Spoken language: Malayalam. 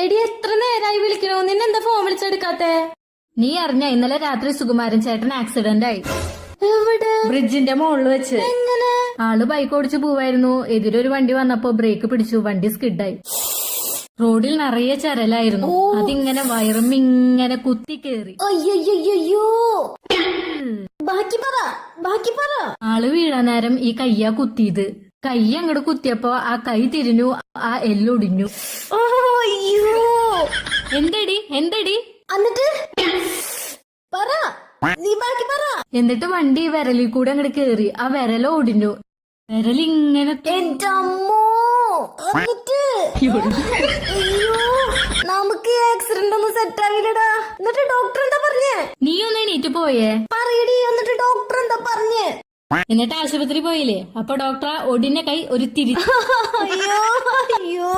എടി എത്ര നേരായി വിളിക്കണോ, നിന്നെന്താ ഫോൺ വിളിച്ചെടുക്കാത്തെ? നീ അറിഞ്ഞ ഇന്നലെ രാത്രി സുകുമാരൻ ചേട്ടൻ ആക്സിഡന്റ് ആയി. എവിടെ? ബ്രിഡ്ജിന്റെ മുകളിൽ വെച്ച്. എങ്ങനെ? ആള് ബൈക്ക് ഓടിച്ചു പോവായിരുന്നു. എതിരൊരു വണ്ടി വന്നപ്പോ ബ്രേക്ക് പിടിച്ചു, വണ്ടി സ്കിഡായി. റോഡിൽ നിറയെ ചരലായിരുന്നു. അതിങ്ങനെ വയറുമിങ്ങനെ കുത്തി കേറി. അയ്യോ ബാക്കി പറ. ആള് വീഴാൻ നേരം ഈ കയ്യാ കുത്തിയത്. കൈ അങ്ങോട്ട് കുത്തിയപ്പോ ആ കൈ തിരിഞ്ഞു, ആ എല്ലൊടിഞ്ഞു. അയ്യോ എന്തടി എന്നിട്ട് പറ, നീ ബാക്കി പറ. എന്നിട്ട് വണ്ടി വിരലിൽ കൂടെ അങ്ങോട്ട് കേറി, ആ വിരല ഒടിഞ്ഞു. വിരലിങ്ങനെ എന്റെ അമ്മോ. എന്നിട്ട് അയ്യോ, നമുക്ക് ആക്സിഡന്റ് ഒന്നും സെറ്റ് ആവില്ലടാ. എന്നിട്ട് ഡോക്ടർ എന്താ പറഞ്ഞേ? നീ ഒന്ന് എണീറ്റ് പോയേ. പറയടി, എന്നിട്ട് ഡോക്ടർ എന്താ പറഞ്ഞേ? എന്നിട്ട് ആശുപത്രി പോയില്ലേ? അപ്പൊ ഡോക്ടർ ഒടിഞ്ഞ കൈ ഒരു തിരി. അയ്യോ